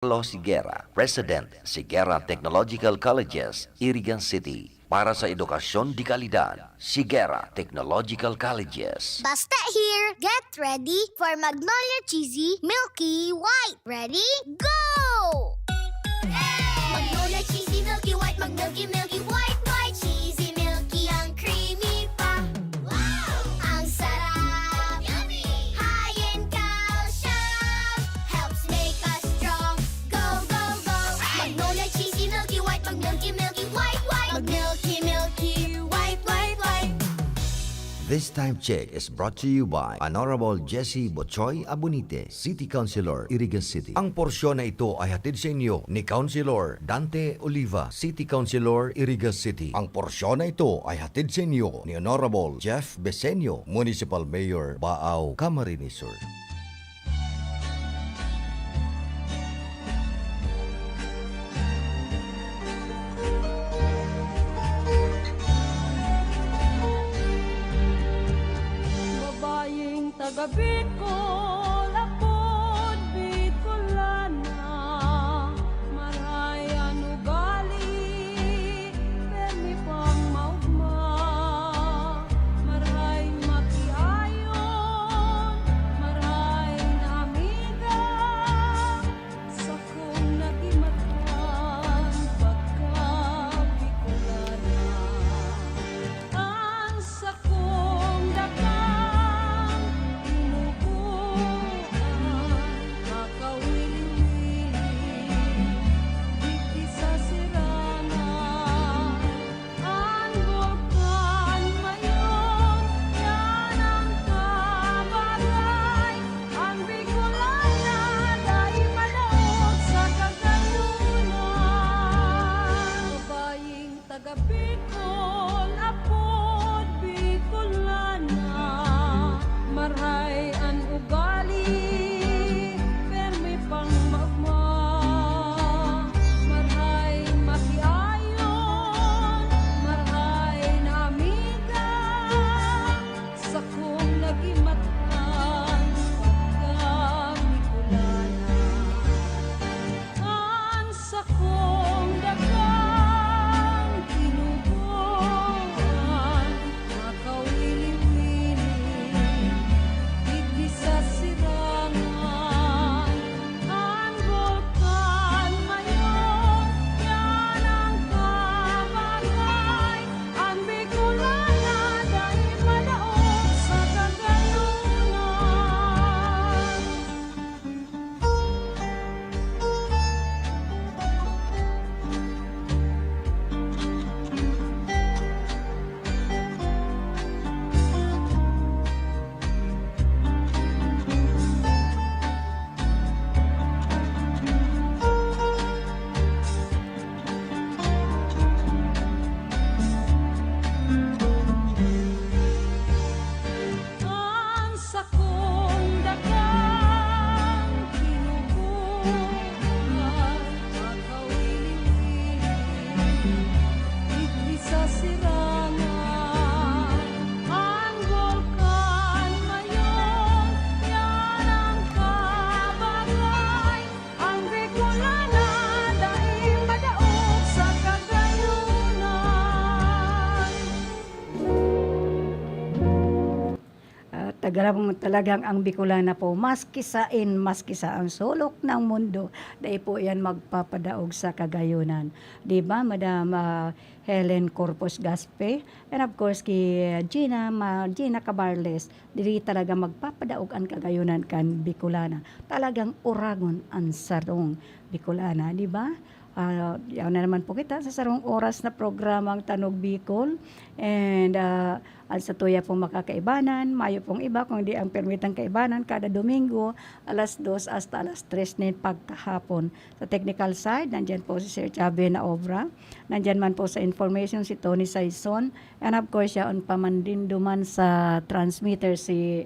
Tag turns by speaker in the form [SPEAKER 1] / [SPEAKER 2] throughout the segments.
[SPEAKER 1] Carlos Sigera, President, Sigera Technological Colleges, Irigan City. Para sa edukasyon di kalidad, Sigera Technological Colleges.
[SPEAKER 2] Basta here, get ready for Magnolia Cheesy Milky White. Ready? Go! Magnolia Cheesy Milky White, Milky White, White, Cheesy Milky, ang creamy pa. Wow! Ang sarap! Yummy! High in calcium, helps make us strong. Go, go, go! Magnolia Cheesy Milky White, Milky White, White, Milky White, White, White.
[SPEAKER 1] This time check is brought to you by Honorable Jesse Bochoy Abunite, City Councilor, Irigan City. Ang porsyon na ito ay hatid sa inyo ni Councilor Dante Oliva, City Councilor, Irigan City. Ang porsyon na ito ay hatid sa inyo ni Honorable Jeff Besenio, Municipal Mayor, Baaw, Camarines Sur.
[SPEAKER 3] Babayeng taga Bicol, ako'y Bicolana. Marayan ugali, permi pang maugma. Maray makiayon, maray na amiga. Sa kong nagimatan, pagka Bicolana. Ang sa kong dakang inubuan, makawili-wili, di sa sirangan. Ang bulkan mayon, yan ang kabagay. Ang Bicolana, dahil manaog sa kagayunan. Babayeng taga Bicol, apod Bicolana. Maray an ugali, permi pang magma. Maray makiayon, maray na amiga. Sa kong nagimatan, pagka Bicolana. Ang sa kong dakang tinubuan, makawili-wili, digdi sa sirangan. Ang bulkan mayon, yan ang kabagay. Ang Bicolana, dahil madaog sa kagayunan. Ang sa kong dakang kinubuan, makawili-wili, digdi sa sirangan. Ang bulkan mayon, yan ang kabagay. Ang Bicolana, dahil madaog sa kagayunan.
[SPEAKER 4] Tagalabong talagang ang Bicolana po, maski sa ang sulok ng mundo, dahil po yan magpapadaog sa kagayunan. Diba, Madam Helen Corpus Gaspe, and of course, ki Gina Cabarles, dili talaga magpapadaog ang kagayunan kan Bicolana. Talagang uragon ang sarong Bicolana, diba? Yan na naman po kita sa sarong oras na programang Tanog Bicol, and al sa tuya pong makakaibanan, mayo pong iba kung di ang permitang kaibanan kada Domingo, alas 2 hasta alas 3 na pagkahapon. Sa technical side, nandyan po si Sir Chabe na obra, nandyan man po sa information si Tony Saison, and of course, siya on pamandinduman sa transmitter si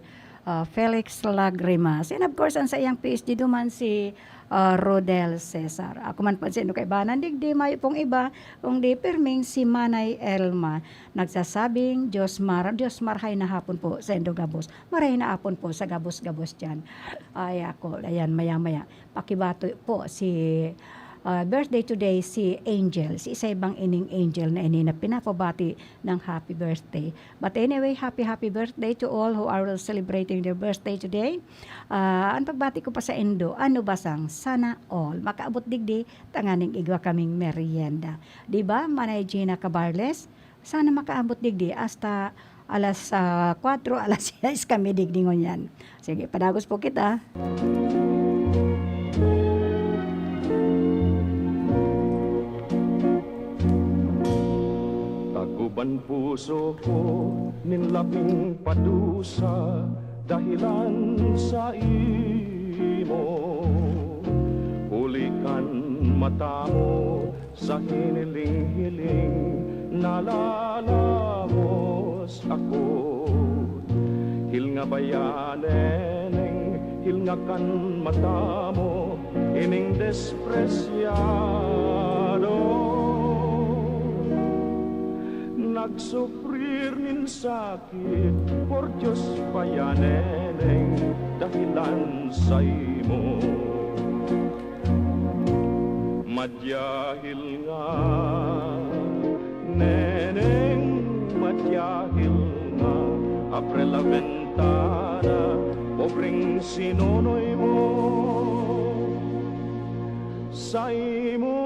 [SPEAKER 4] Felix Lagrimas. And of course, ang sa iyang PhD duman si Rodel Cesar. Ako man pa sino kay Banan digdi may pong iba kung di perming si Manay Elma nagsasabing Diyos marhay na hapon po sa Indogabos. Maray na hapon po sa gabos-gabos diyan. Ay ako ayan maya-maya pakibato po si birthday today si Angel, si isa ibang ining Angel na ini na pinapabati ng happy birthday. But anyway, happy birthday to all who are celebrating their birthday today. Ang pagbati ko pa sa Indo, ano basang sana all makaabot digdi tanganing igwa kaming merienda. Di ba, Manay Gina Cabarles? Sana makaabot digdi hasta alas 4, alas 6 kami digdingon yan. Sige, padagos po kita.
[SPEAKER 5] Taguban puso ko ninlabing padusa dahilan sa imo. Hulikan mata mo sa hiniling-hiling nalalamos ako. Hilnga bayaneng, hilnga kan mata mo ining despresyado. Nagsufrir nin sakit por Diyos payaneneng dahilan sa imo. Madyahil nga neneng, madyahil nga apre la ventana pobreng sinonoy mo sa imong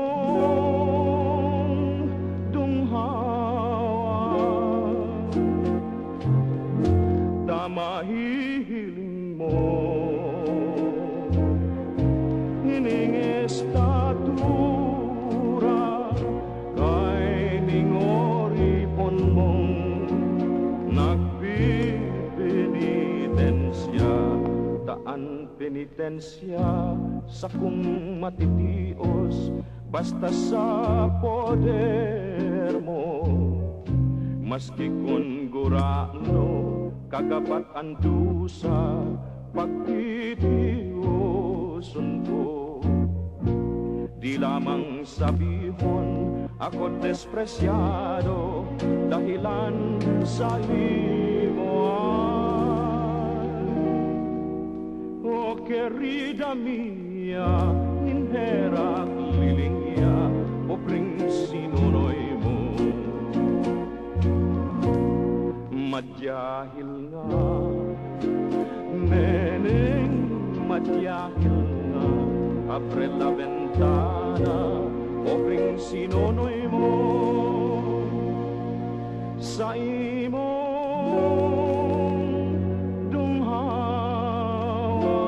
[SPEAKER 5] dunghawa. Mahihiling mo ining estatura kay ningoripon mong nagpipenitensya. Taan penitensya sa kung matitios basta sa poder mo. Maski kun gurano kagapat ang dusa pagtitiuson ko. Di lamang sabihon ako despresyado dahilan sa imoan. O querida mia, inhera lilingya pobreng sinunoy mo. Madyahil nga neneng, madyahil nga apre la ventana pobreng sinonoy mo sa imong dunghawa.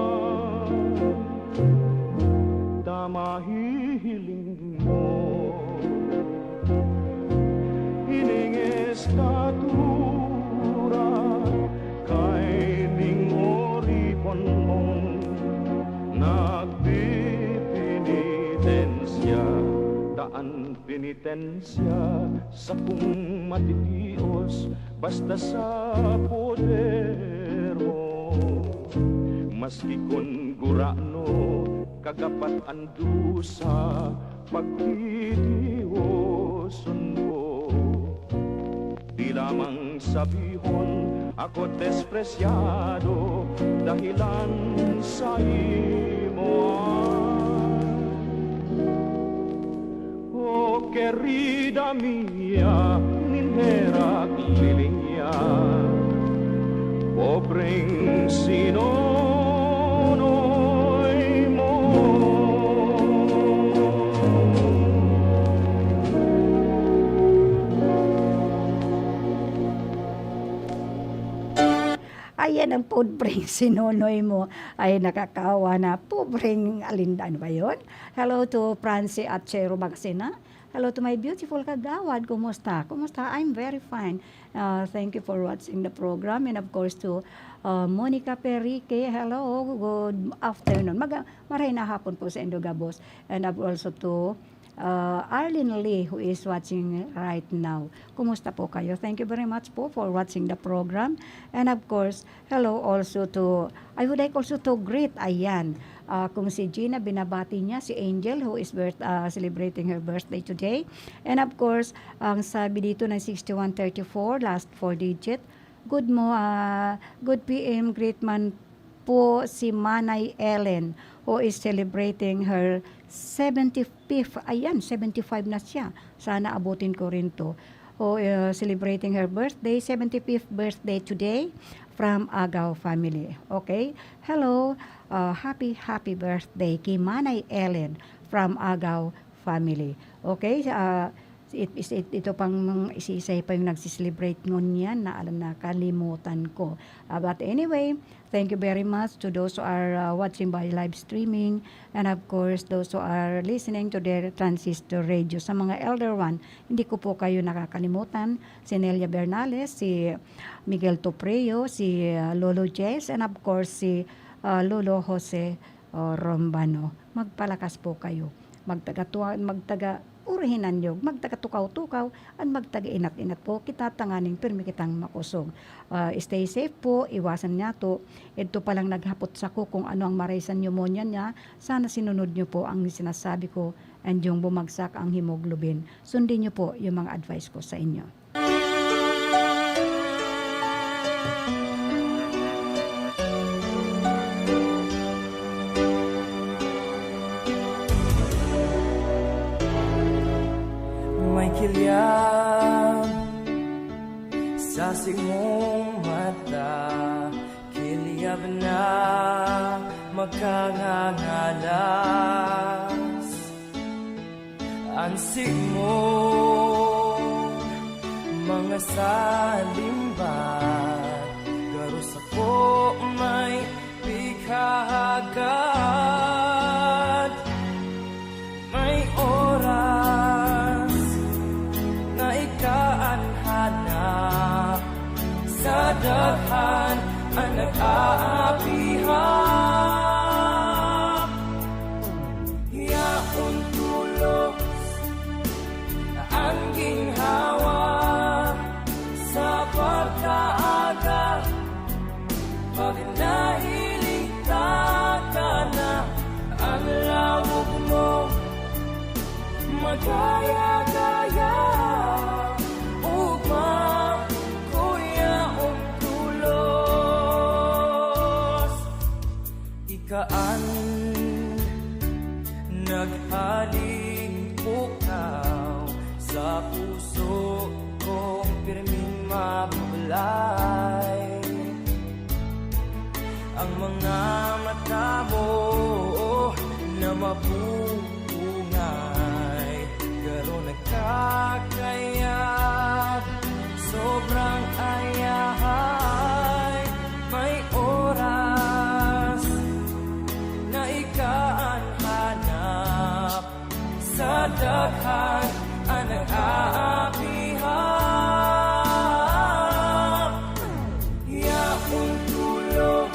[SPEAKER 5] Damahihiling mo ining estatura kay ningoripon mong nagpipenitensya. Daan penitensya sa kung matitios basta sa poder mo. Maski kun gurano kagapat ang dusa pagtitiuson ko. Di lamang sabihon ako despresyado dahilan sa imoan. O querida mia, ninhera lilingya pobreng sinonoy mo.
[SPEAKER 4] Ayan ang pobreng sinunoy mo. Ay nakakawa na pobreng alindan ba yun? Hello to Francie at Chero Magsina. Hello to my beautiful kagawad. Kumusta? Kumusta? I'm very fine. Thank you for watching the program. And of course to Monica Perique. Hello. Good afternoon. Maray na hapon po sa Indogabos. And also to Arlene Lee, who is watching right now. Kumusta po kayo? Thank you very much po for watching the program. And of course, hello also to, I would like also to greet, ayan, kung si Gina, binabati niya, si Angel, who is celebrating her birthday today. And of course, ang sabi dito ng 6134, last 4 digit, good PM, great man po si Manay Ellen, who is celebrating her 75th, ayan, 75 na siya. Sana abutin ko rin to. Celebrating her birthday, 75th birthday today from Agaw family. Okay? Hello, happy birthday kay Manay Ellen from Agaw family. Okay? Ito pang isisay pa yung nagsiselebrate ngon yan na alam na kalimutan ko. But anyway, thank you very much to those who are watching by live streaming, and of course those who are listening to their transistor radio. Sa mga elder one, hindi ko po kayo nakakalimutan. Si Nelia Bernales, si Miguel Topreo, si Lolo Jess, and of course si Lolo Jose Rombano. Magpalakas po kayo. Urihinan nyo, magtaga-tukaw-tukaw at magtaga-inat-inat po, kitatanganing pirmi kitang makusog. Stay safe po, iwasan niya to. Ito palang naghapot sa ko kung ano ang maraisan pneumonia niya. Sana sinunod nyo po ang sinasabi ko and yung bumagsak ang hemoglobin. Sundin nyo po yung mga advice ko sa inyo.
[SPEAKER 6] May kilyab sa mong mata, kilyab na magkangangalas. Ansig mo mga salimbat, garus ako may pikahagad. May oras na ikaanhanap sa daghan ang nag-aapihap. Yaon tulos ang ginhawa sa pagkaaga, pag nahiligta ka na ang lawog mo, magaya-gaya ugma kuya tulos. Ikaan naghaling pukaw sa puso kong pirming mabublay. Ang mga mata mo na mabubungay, pero nagkakayat, sobrang ayahay. May oras na ikaanhanap sa daghan ang nag-aapihap. Yaon tulos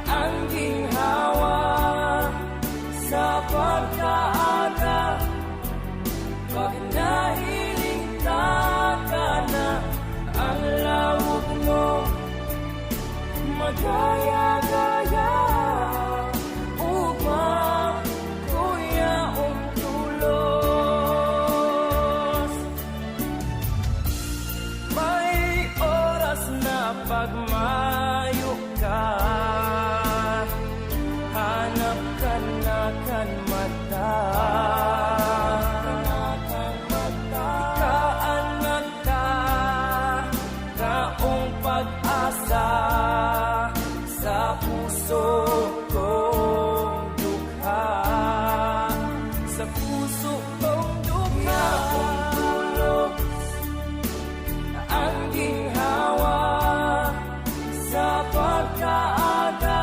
[SPEAKER 6] ang ginhawa sa pagkaaga, pag nahiligta ka na ang lawog mo, magaya-gaya ugma kuya tulos. May oras na pagmayo ka, hanap ka na kan mata. Ikaanak ka, kaong pag-asa sa puso kong dukha. Sa puso kong dukha, tulos ang ginhawa sa pagkaaga,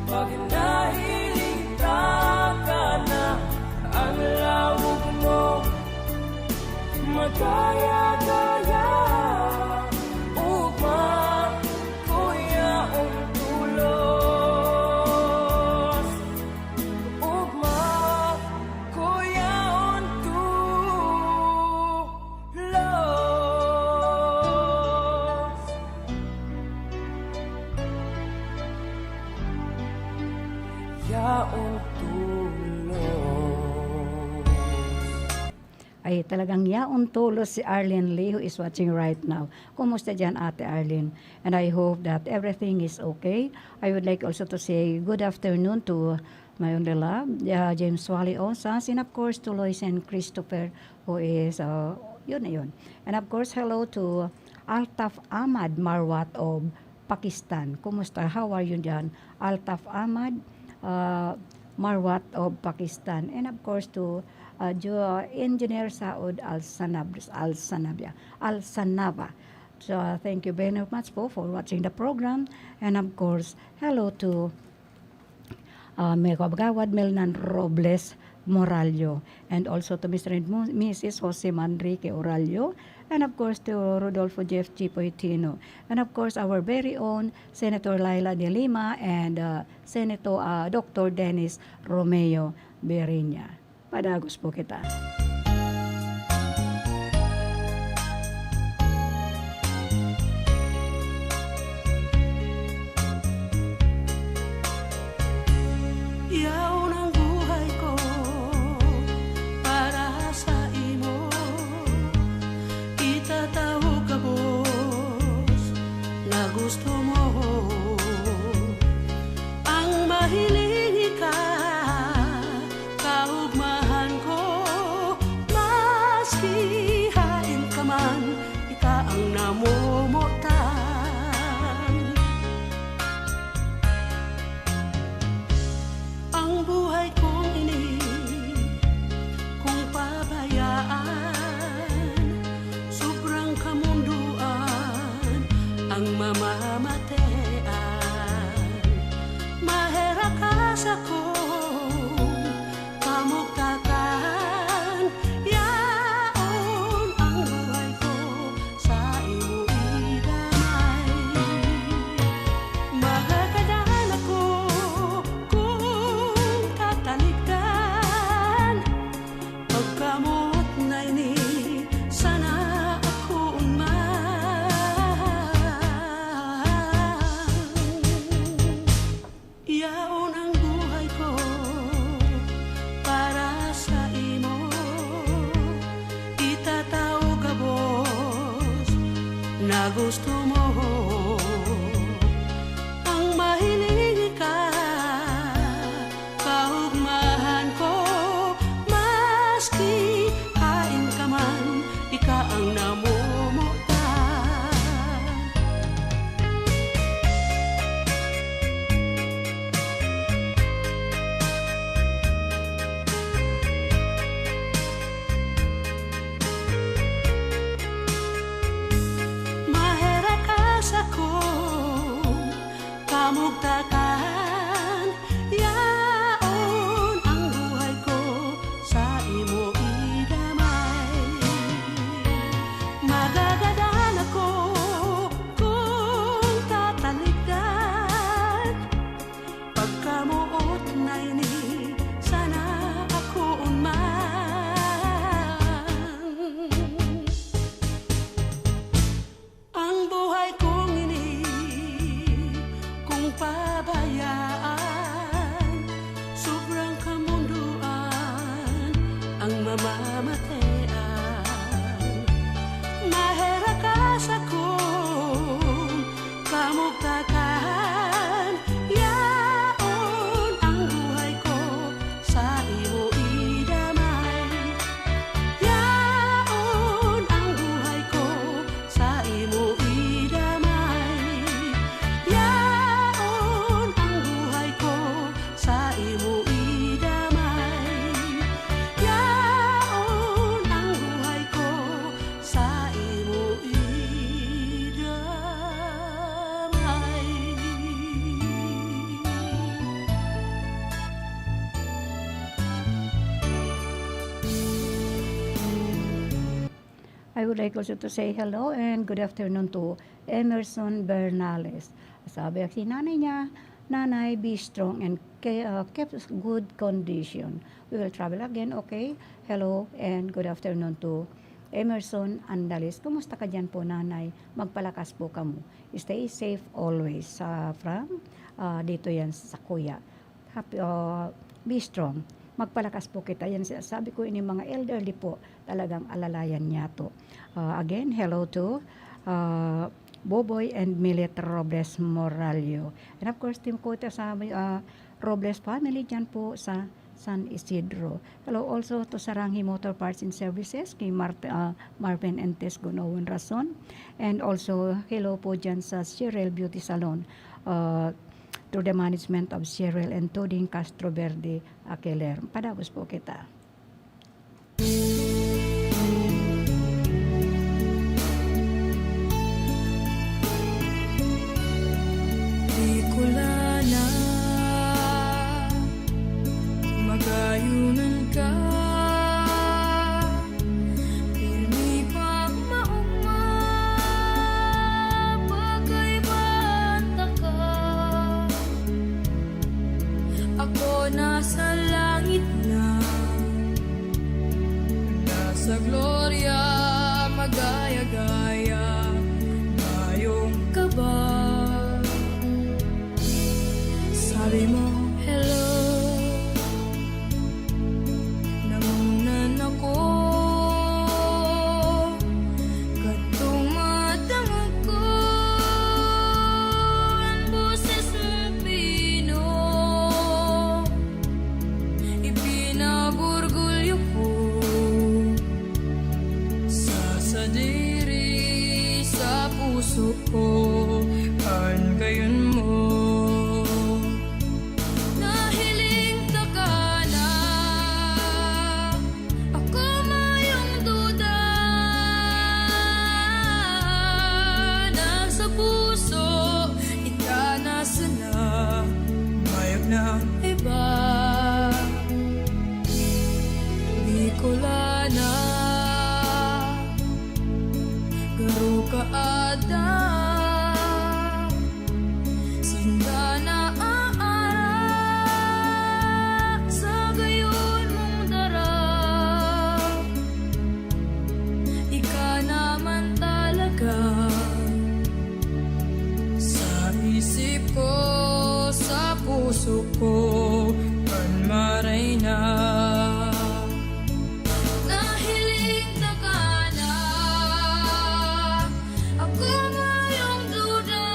[SPEAKER 6] pag nahiligta ka
[SPEAKER 4] ay talagang yaon tulos si Arlene Lee who is watching right now. Kumusta dyan, Ate Arlene? And I hope that everything is okay. I would like also to say good afternoon to my only love, James Wally Osas, and of course to Lois and Christopher who is, yun na yun. And of course, hello to Altaf Ahmad Marwat of Pakistan. Kumusta? How are you dyan? Altaf Ahmad Marwat of Pakistan. And of course to Engineer Saud Al-Sanaba. So thank you very much po for watching the program. And of course, hello to may kabagawad Melnan Robles Moralio, and also to Mr. and Mrs. Jose Manrique Oralio, and of course to Rodolfo Jeff Chipoitino, and of course our very own Senator Laila de Lima and Senator Dr. Dennis Romeo Berinya. Padagos po kita.
[SPEAKER 7] Yaon ang buhay ko para sa imo, itatawag ka boss na gusto mo, ang mahiling ka, kaugmahan ko, maski hain ka man, ika ang namumutan. Ang buhay kong ini, kung pabayaan, sobrang kamunduan ang mamamatean. Maherakas akong pamugtakan, yaon ang buhay ko sa imo idamay. Magagadahan ako kung tatalikdan, pagkamot na ini sana ako unman. Yaon ang buhay ko para sa imo, itatawag ka boss na gusto mo, ang mahiling ka, kaugmahan ko, maski hain ka man, ika ang namumutan. Maherakas akong kamugtakan, yaon ang buhay ko sa imo idamay. Magagadahan ako kung tatalikdan, pagkamuot na ini sana ako unman. Ang buhay kong ini, kung pabayaan, sobrang kamunduan ang mamamatean. Maherakas akong kamugtakan, yaon ang buhay ko sa imo idamay. Yaon ang buhay ko sa imo idamay. Yaon ang buhay ko sa imo idamay. Yaon ang buhay ko sa imo
[SPEAKER 4] I would like also to say hello and good afternoon to Emerson Bernales. Sabi si nanay niya, Nanay, be strong and keep good condition. We will travel again, okay? Hello and good afternoon to Emerson Andalis. Kumusta ka dyan po, Nanay? Magpalakas po ka mo. Stay safe always. From dito yan sa Kuya. Happy, be strong. magpalakas po kita. Yan sabi ko, ini mga elderly po, talagang alalayan niya to. Again, hello to Boboy and Milet Robles Moralio. And of course, Team Kota sa Robles family dyan po sa San Isidro. Hello also to Saranghi Motor Parts and Services, kay Marvin and Tess Gonowan Rason. And also, hello po dyan sa Cheryl Beauty Salon, to the management of Cheryl and Toding Castro Verde Akeler. Padagos po kita.
[SPEAKER 8] Bicolana, magayunan ka, pirmi pang mauma, pagkaibanta ka. Ako nasa langit na, nasa gloria, magaya-gaya, ngayong ka ba? Sabi mo, hello, nangunan ako, katumatangog ko, ang boses mong pino, ipinaburgulyo ko, sa sadiri, sa puso ko, kan gayon mo. Nahiling ta ka na, ako mayong duda, nasa puso, ika nasa na, mayog na iba. Bicolana, garo ka ada, sinda na aara, sa gayon mong dara, ika naman talaga, sa isip ko, sa puso ko, panmaray na. Nahiling ta ka na, ako mayong duda,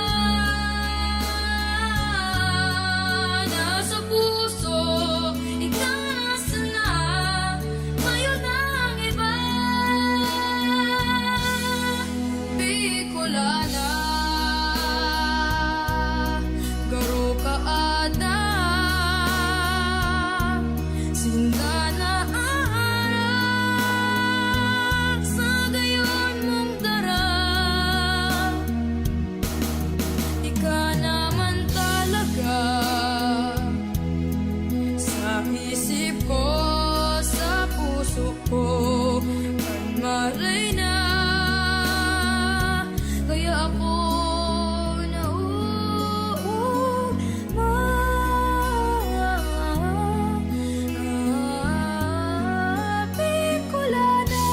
[SPEAKER 8] nasa puso, ikaw nasa na, mayon ang iba. Bicolana, garo ka ada, sinda na aara, sa gayon mong dara, ika naman talaga, sa isip ko, sa puso ko, panmaray na, kaya ako Bicolana.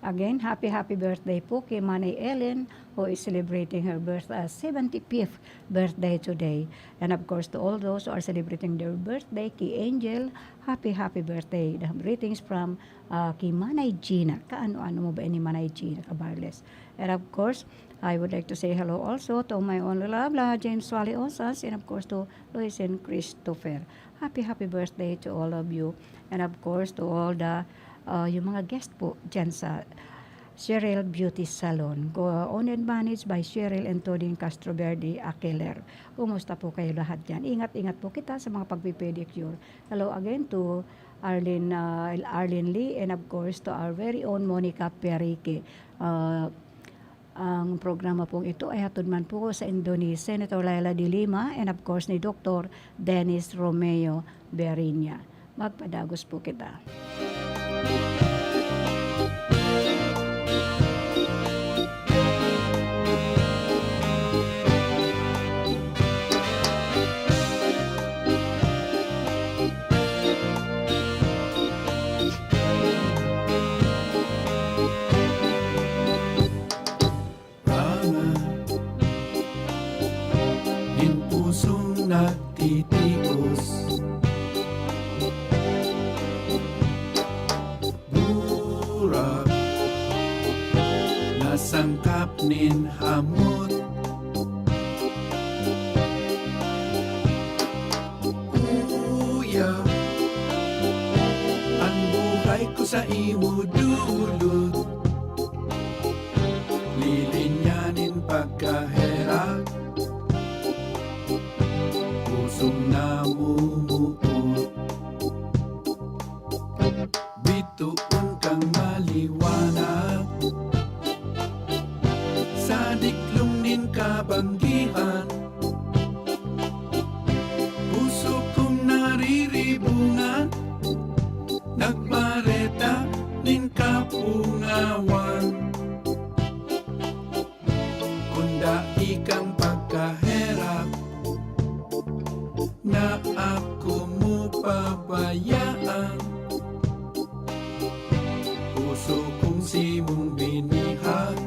[SPEAKER 4] Again, happy birthday po kay Manay Ellen, who is celebrating her 75th birthday today. And of course, to all those who are celebrating their birthday, kay Angel, happy birthday. The greetings from kay Manay Gina. Kaano-ano mo ba ni Manay Gina, kabarles? And of course, I would like to say hello also to my only love, James Wally Osas, and of course to Lois and Christopher. Happy birthday to all of you. And of course, to all the yung mga guest po dyan sa Cheryl Beauty Salon, owned and managed by Cheryl and Toding Castro Verde Akeler. Kumusta po kayo lahat dyan? Ingat-ingat po kita sa mga pagpipedicure. Hello again to Arlene Lee, and of course to our very own Monica Perique. Ang programa pong ito ay hatod man po sa Indonesia, Senator Laila de Lima, and of course ni Dr. Dennis Romeo Berinya. Magpadagos po kita.
[SPEAKER 9] pusong nagtitios. Burak nasangkap nin hamot. Uya ang buhay ko sa imo dulot. Lilinyanin pagkaherak, pusong namumuot. Bituon kang maliwanag, sa diklong nin kabanggihan. Puso kong nariribungan, nagpareta nin kapungawan. Kunda ikang pagkaherap, na ako mo pabayaan. Puso kong simong binihag,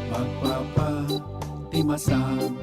[SPEAKER 9] magpapatimasan.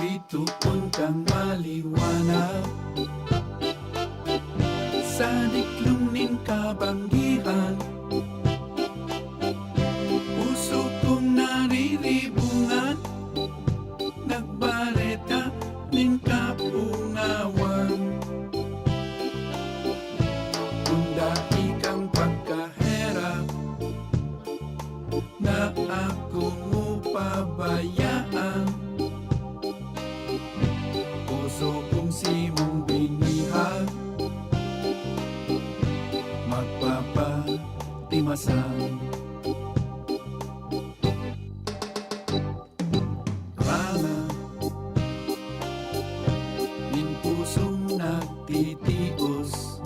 [SPEAKER 9] Bituon kang maliwanag, sa diklong nin kabanggihan. Puso kong nariribungan, nagbareta nin kapungawan. Kunda ikang pagkaherap, na ako mo pabayaan. Puso kong simong binihag, magpapatimasan. Rana nin pusong nagtitios.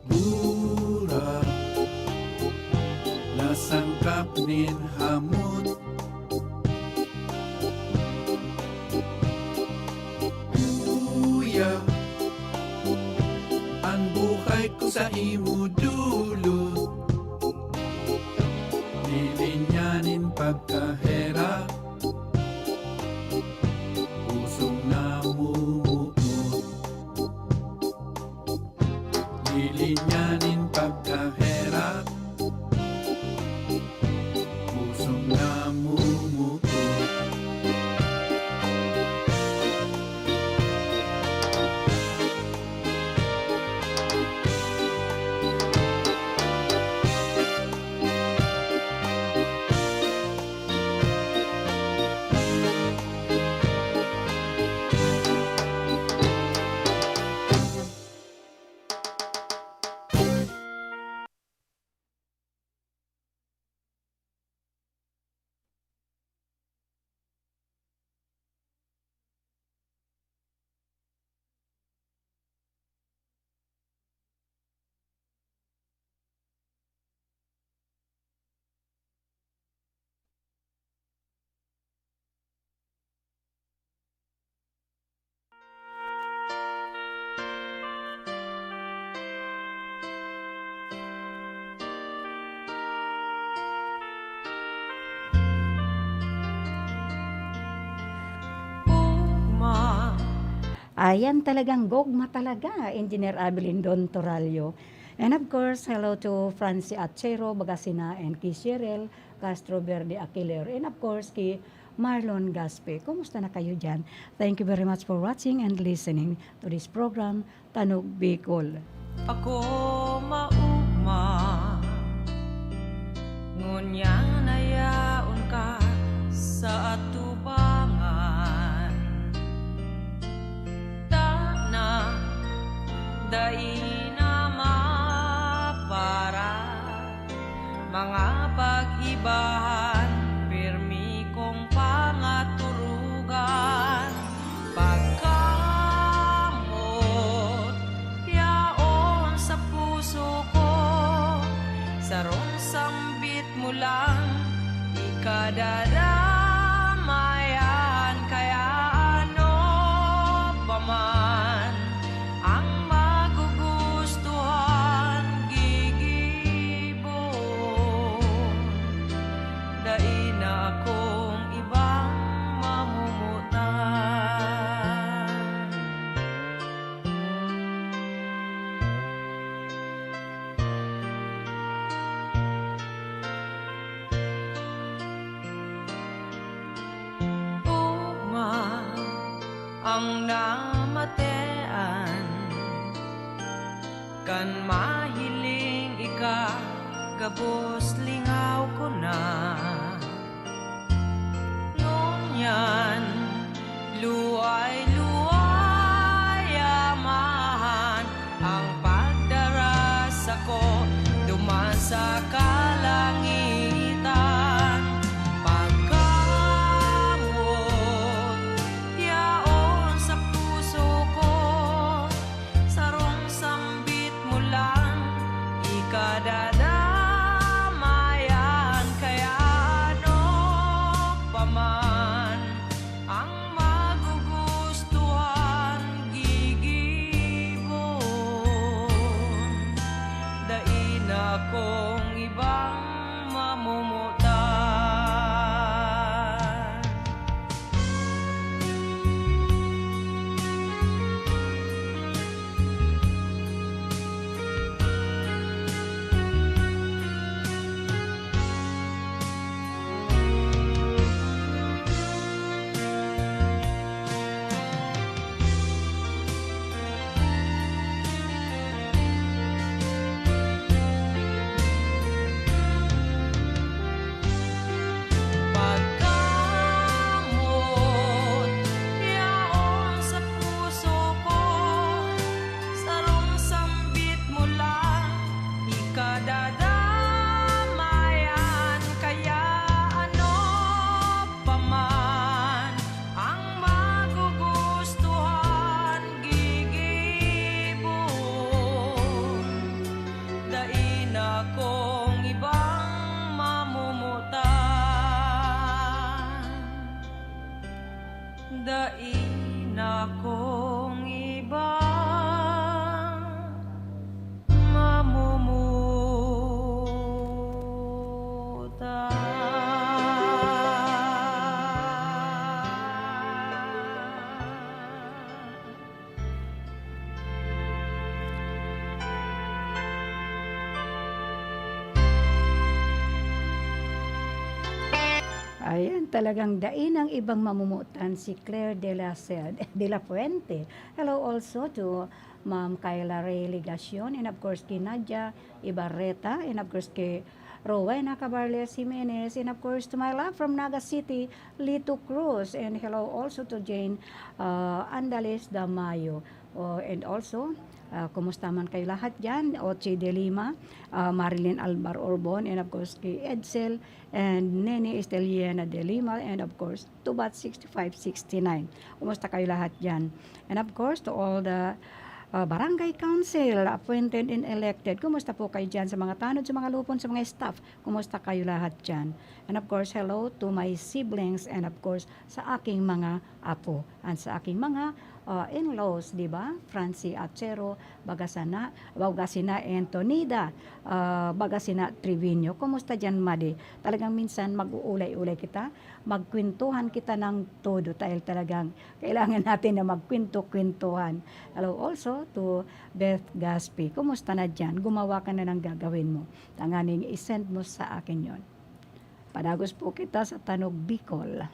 [SPEAKER 9] Burak nasangkap nin hamot. Ang buhay ko sa imo dulot, lilinyanin pagkaherap, pusong namumuot. Lilinyanin pagkaherap, pusong namumuot.
[SPEAKER 4] Ayan talagang gogma talaga, Engineer Abilin Don Toralio. And of course, hello to Francie Achero, Bagasina, and kay Cheryl Castro Verde Aquiler. And of course, kay Marlon Gaspe. Kumusta na kayo dyan? Thank you very much for watching and listening to this program, Tanog Bicol.
[SPEAKER 6] Ako maugma, ngunyang nayaon ka mga pag-ibahan, pirmi kong pangaturugan. Pagkamot, yaon sa puso ko, sarong sambit mo lang, ikadadamayan. Kaya ano pa man ang magugustuhan, gigibon. Dai na akong ibang mamumutan. Ugma ang namatean, kan mahiling ika, gabos lingaw ko na. Ngunyan, luway-luway amahan, ang pagdaras ako, duman sa kalangitan. Pagkamot, yaon sa puso ko, sarong sambit mo lang, ikadadamayan. Kaya ano pa man ang magugustuhan, gigibon. Dai na akong ibang mamumutan. Pagkamot, yaon sa puso ko, sarong sambit mo lang, ikadadamayan. Kaya ano pa man ang magugustuhan, gigibon. Dai na akong ibang mamumutan. Dai na akong ibang mamumutan.
[SPEAKER 4] Ayan, talagang dain ang ibang mamumutan, si Claire de la Fuente. Hello also to Ma'am Kyla Ray Ligacion, and of course kay Nadia Ibarreta, and of course kay Rowena Cabarles Jimenez, and of course to my love from Naga City, Lito Cruz, and hello also to Jane Andales Damayo. And also, kumusta man kayo lahat dyan, Oche de Lima, Marilyn Albar Orbon, and of course kay Edsel and Nene Esteliana de Lima, and of course Tubat 6569. Kumusta kayo lahat dyan? And of course to all the barangay council appointed and elected, kumusta po kayo dyan sa mga tanod, sa mga lupon, sa mga staff, kumusta kayo lahat dyan? And of course, hello to my siblings, and of course sa aking mga apo, and sa aking mga in-laws, di ba? Francie Achero, Bagasina Antonida, Bagasina Trevino. Kumusta dyan, Madi? Talagang minsan mag-uulay-ulay kita, magkwentuhan kita ng todo, dahil talagang kailangan natin na magkwento-kwentuhan. Hello also to Beth Gaspi. Kumusta na dyan? Gumawa ka na ng gagawin mo. Tanganing isend mo sa akin yon. Padagos po kita sa Tanog Bicol.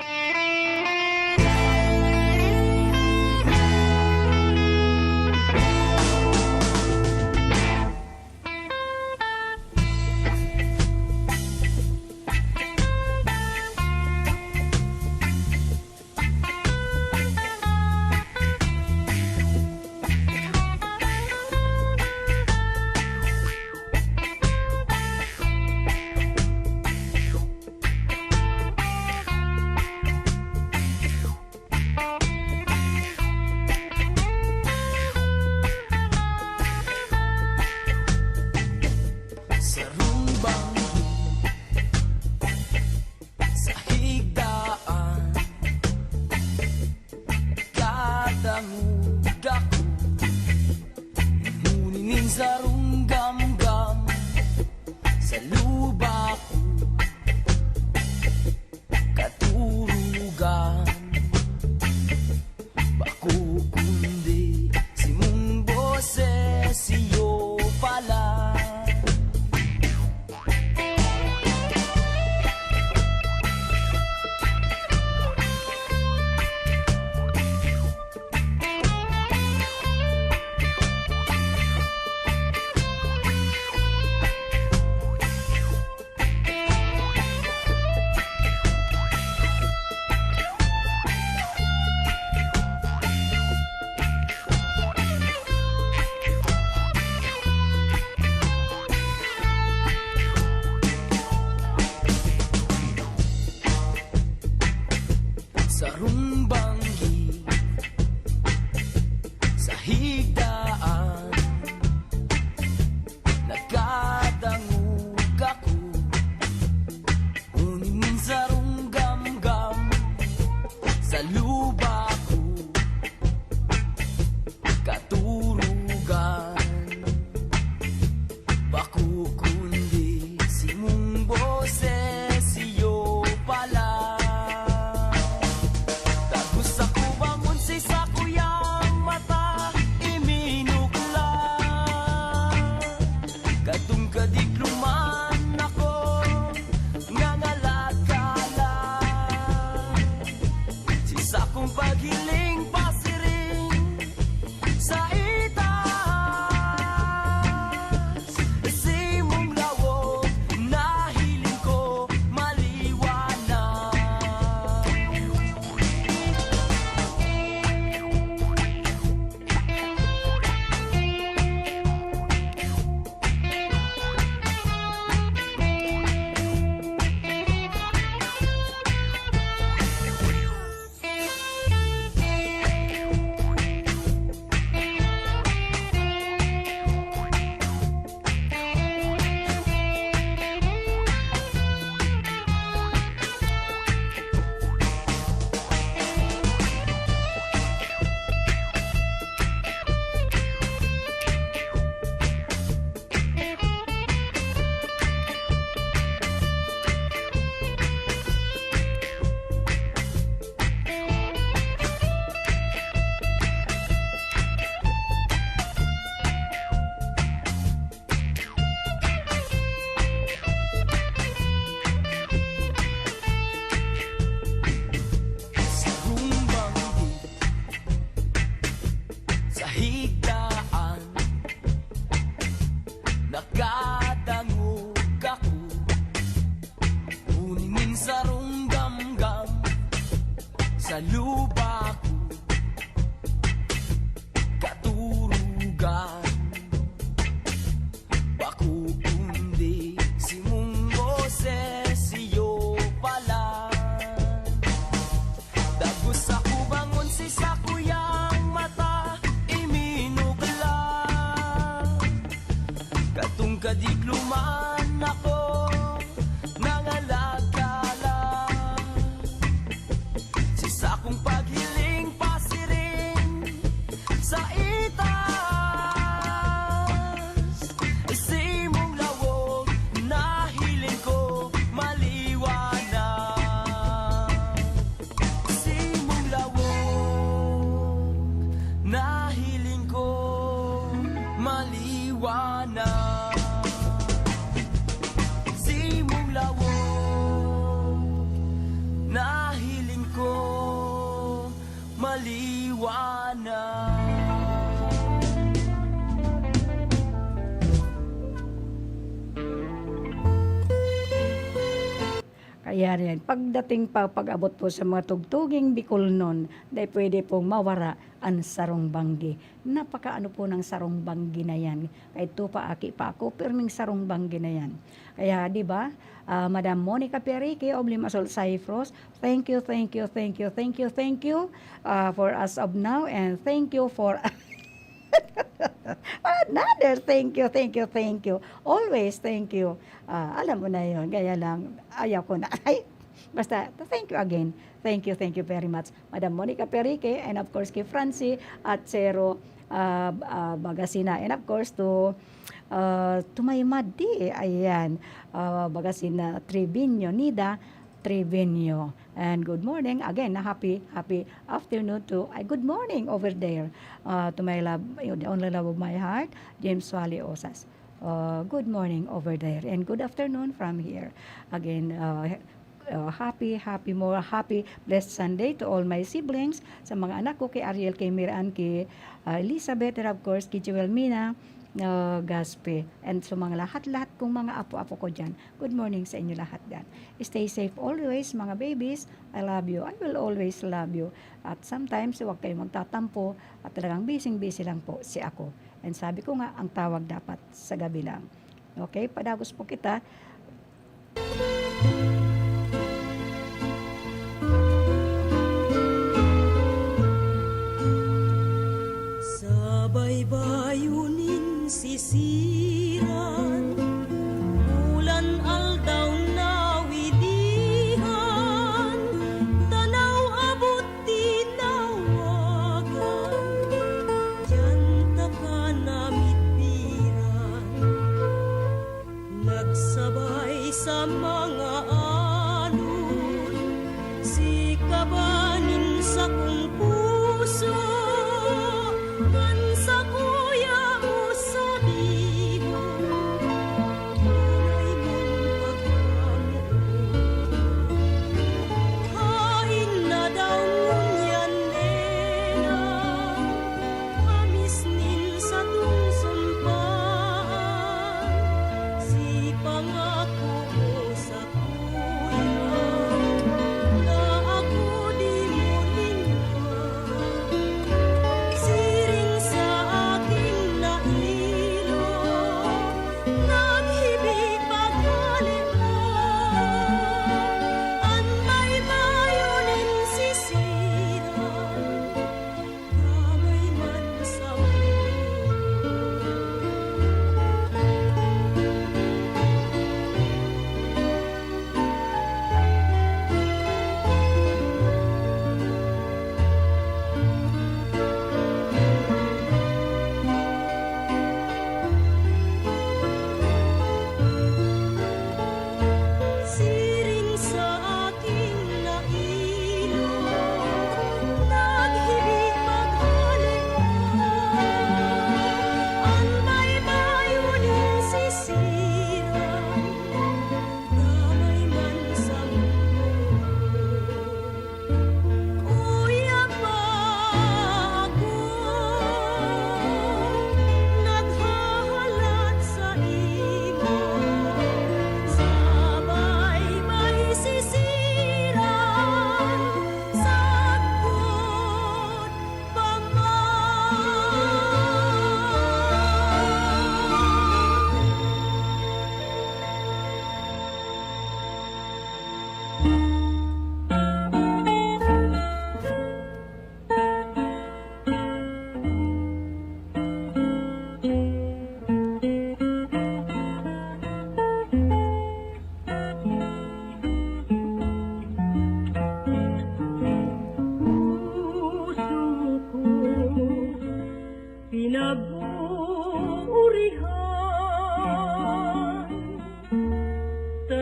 [SPEAKER 6] Luman ako nangalagala sa sakong paghiling pasiring sa itas. Simong lawog na hiling ko maliwanag. Simong lawog na hiling ko maliwanag. Simong lawog na hiling ko maliwanag.
[SPEAKER 4] Kaya rin, pagdating pag-abot po sa mga tugtuging Bicol nun, dahil pwede pong mawara ang sarong banggi. Napakaano po ng sarong banggi na yan. Kahit to pa aki pa ako, pirming sarong banggi na yan. Kaya, di ba, Madam Monica Perique of Limassol Cyprus, thank you for us of now, and thank you for another thank you. Always thank you. Alam mo na yun. Kaya lang, ayaw ko na. Ay, basta, thank you again. Thank you very much. Madam Monica Perique, and of course, kay Francie at Zero Bagasina. And of course, to my Madi, ayan, Bagasina Trevino, Nida Trevino. And good morning again, happy afternoon to good morning over there to my love, the only love of my heart, James Wally Osas. Good morning over there, and good afternoon from here. Again, happy blessed Sunday to all my siblings, sa mga anak ko, kay Ariel, kay Miran, kay Elizabeth, and of course kay Joel Mina Gaspe, and sa mga lahat kong mga apo-apo ko dyan. Good morning sa inyo lahat dyan. Stay safe always, mga babies. I love you. I will always love you. At sometimes, huwag kayong magtatampo at talagang busy lang po si ako. And sabi ko nga, ang tawag dapat sa gabi lang. Okay? Padagos po kita.
[SPEAKER 7] Sa baybayunin sisiran, ulan aldaw na widihan, tanaw abot tinawagan, diyan ta ka namitbiran. Nagsabay sa mga alon, si kabanin sa kong puso, kan sa kuya mo sa bibo, tunay mong pagkamuon. Hain na daw ngunyan nena, amis nin sa tungsumpaan, si pangako mo sa kuya.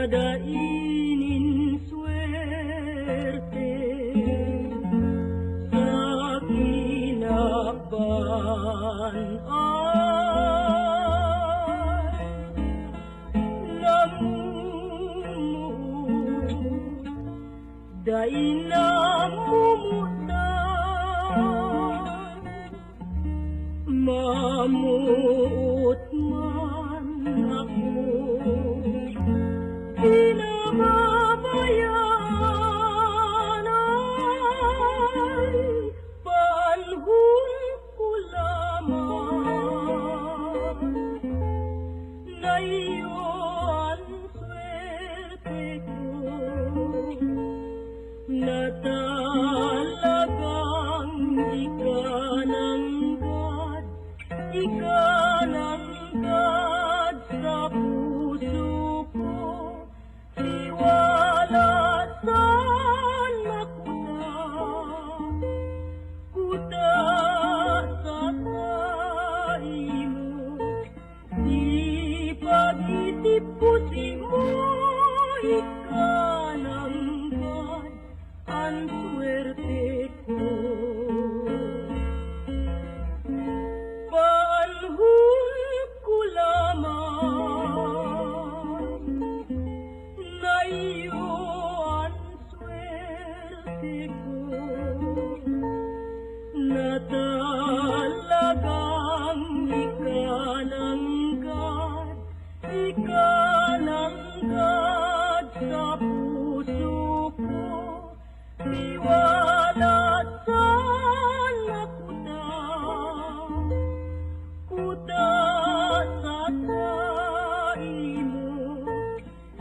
[SPEAKER 3] Dadainin swerte sa kinaban ay namumut dahil namumutan mamuot man ako pinababayaan ay panahon ko lamang na iyo ang swerte ko na talagang ikananggad sa puso ko tiwala sana kuta sa kaimo di pag-isip ko si mo ikananggad ang swerte ko panahon ko lamang na iyo ang swerte ko na talagang ikananggad sa puso ko tiwala sana kuta sa kaimo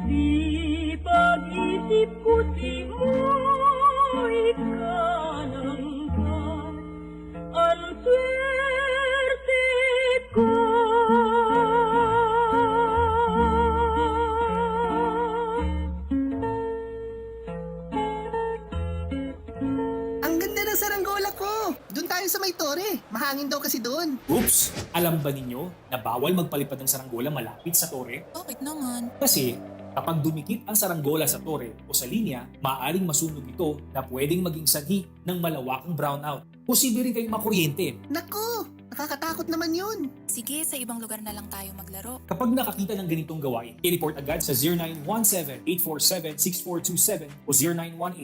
[SPEAKER 3] di pag-isip ko si mo ikananggad ang swerte ko.
[SPEAKER 10] Ang ganda ng saranggola ko! Doon tayo sa may tore. Mahangin daw kasi doon.
[SPEAKER 11] Oops! Alam ba ninyo na bawal magpalipad ng saranggola malapit sa tore?
[SPEAKER 8] Bakit naman?
[SPEAKER 11] Kasi kapag dumikit ang saranggola sa tore o sa linya, maaaring masunog ito na pwedeng maging sanhi ng malawakang brownout. Posible rin kayong makuryente.
[SPEAKER 10] Naku! Nakakatakot naman yun.
[SPEAKER 8] Sige, sa ibang lugar na lang tayo maglaro.
[SPEAKER 11] Kapag nakakita ng ganitong gawain, i-report agad sa 0917-847-6427 o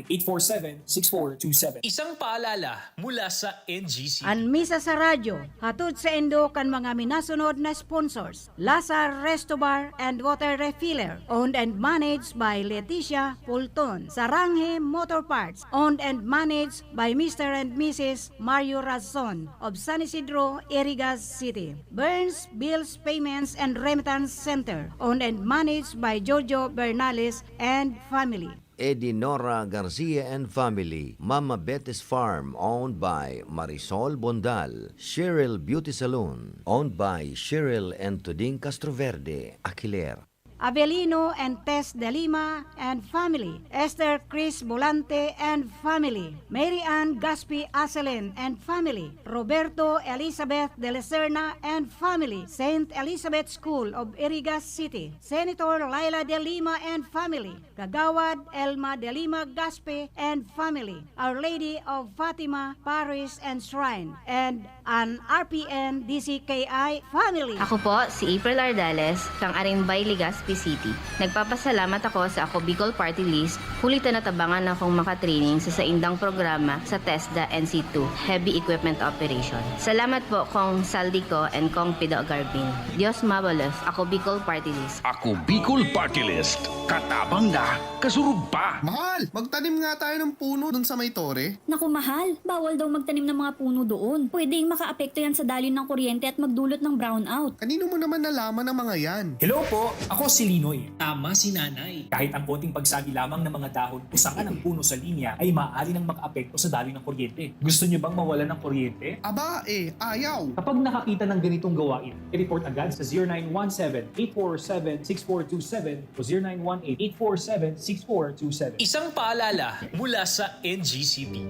[SPEAKER 11] 0918-847-6427.
[SPEAKER 6] Isang paalala mula sa NGC.
[SPEAKER 4] An misa sa radyo, hatod sa Indo kan mga minasunod na sponsors. Lazar Resto Bar and Water Refiller, owned and managed by Leticia Pulton. Saranghe Motor Parts, owned and managed by Mr. and Mrs. Mario Razon of San Isidro, Irigas City. Burns Bills Payments and Remittance Center, owned and managed by Jojo Bernales and family.
[SPEAKER 1] Edinora Garcia and family, Mama Betty's Farm, owned by Marisol Bondal, Cheryl Beauty Salon, owned by Cheryl and Tuding Castroverde, Aquiler.
[SPEAKER 4] Avelino and Tess de Lima and family, Esther Chris Volante and family, Mary Ann Gaspi Aselen and family, Roberto Elizabeth de la Serna and family, St. Elizabeth School of Irigas City, Senator Laila de Lima and family, Kagawad Elma de Lima Gaspi and family, Our Lady of Fatima Parish and Shrine, and an RPN DCKI family.
[SPEAKER 12] Ako po si April Ardales, kang Arimbay, Legazpi City. Nagpapasalamat ako sa Ako Bicol Party List, hulit na natabangan akong makatraining sa saindang programa sa TESDA NC2 Heavy Equipment Operation. Salamat po kong Saldico and kong Pido Garbin. Diyos mabalos, Ako Bicol Party List.
[SPEAKER 13] Ako Bicol Party List. Katabang na, kasurug pa.
[SPEAKER 10] Mahal, magtanim nga tayo ng puno dun sa may tore.
[SPEAKER 14] Naku mahal, bawal daw magtanim ng mga puno doon. Pwedeng makaapekto yan sa dalin ng kuryente at magdulot ng brownout.
[SPEAKER 10] Kanino mo naman nalaman ang mga yan?
[SPEAKER 11] Hello po, ako si Linoy. Tama si Nanay. Kahit ang konting pagsagi lamang ng mga dahon o sanga ng puno sa linya ay maaari nang makaapekto sa daloy ng kuryente. Gusto niyo bang mawalan ng kuryente?
[SPEAKER 10] Aba ayaw.
[SPEAKER 11] Kapag nakakita ng ganitong gawain, i-report agad sa 0917-847-6427 o 0918-847-6427.
[SPEAKER 6] Isang paalala mula sa NGCP.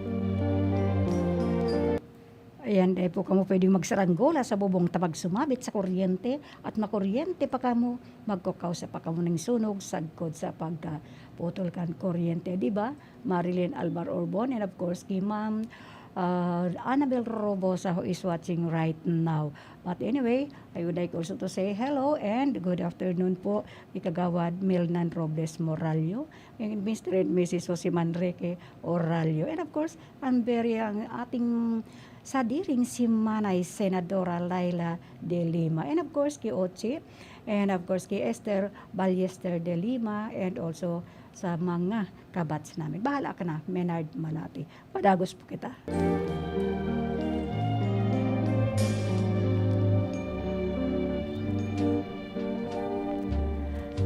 [SPEAKER 4] Ayan, po kamo pwedeng magsaranggola sa bubong tabag sumabit sa kuryente at makuryente pa kamo, magkukaw sa pa kamo ng sunog, sagkod sa pagka-putol kan kuryente, di ba? Marilyn Alvar Orbon, and of course, kay Ma'am Annabel Robosa, who is watching right now. But anyway, I would like also to say hello and good afternoon po, ikagawad Milnan Robles Moralio, and Mr. and Mrs. Jose Manrique Oralio. And of course, ang ating sadiring si Manay Senadora Laila de Lima. And of course, kay Ochi, and of course, kay Esther Ballester de Lima, and also sa mga kabats namin. Bahala ka na, Menard Manati. Padagos po kita.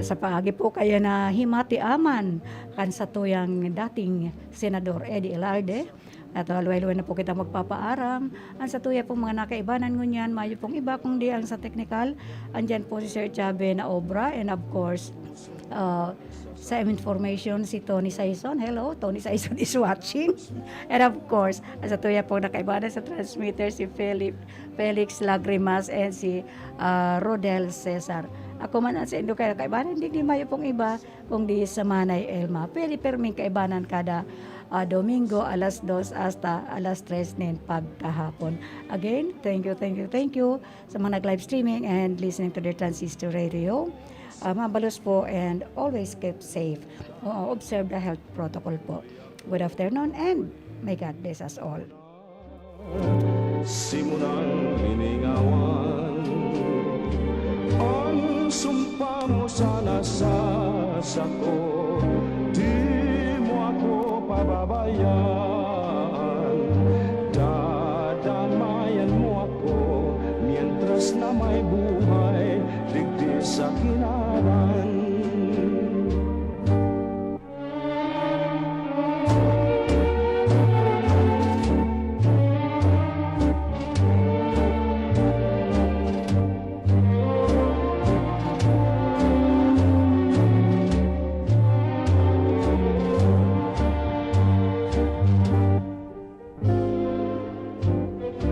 [SPEAKER 4] Sa paagi po kaya na himati aman kan sa tuyang dating Senador Eddie Elarde. At alway-alway na po kita magpapaaram. Ang sa tuya pong mga nakaibanan ngunyan, mayo pong iba kung di ang sa technical. Andyan po si Sir Chabe na obra, and of course, sa information si Tony Saison. Hello, Tony Saison is watching. And of course, ang sa tuya pong nakaibanan sa transmitter si Felix Lagrimas and si Rodel Cesar. Ako man sa indo kaya kaibanan, hindi mayo pong iba kung di sa Manay Elma. Pwede perming kaibanan kada Domingo alas 2 hasta alas 3 nin pagkahapon. Again, thank you sa mga nag-live streaming and listening to the Transistor Radio. Mabalos po and always keep safe. Observe the health protocol po. Good afternoon and may God bless us all.
[SPEAKER 5] Simulang hiningawan ang sumpa mo sana sa sako, di mo ako pababayaan, dadamayan mo ako mientras na may buhay digdi sa kinaran.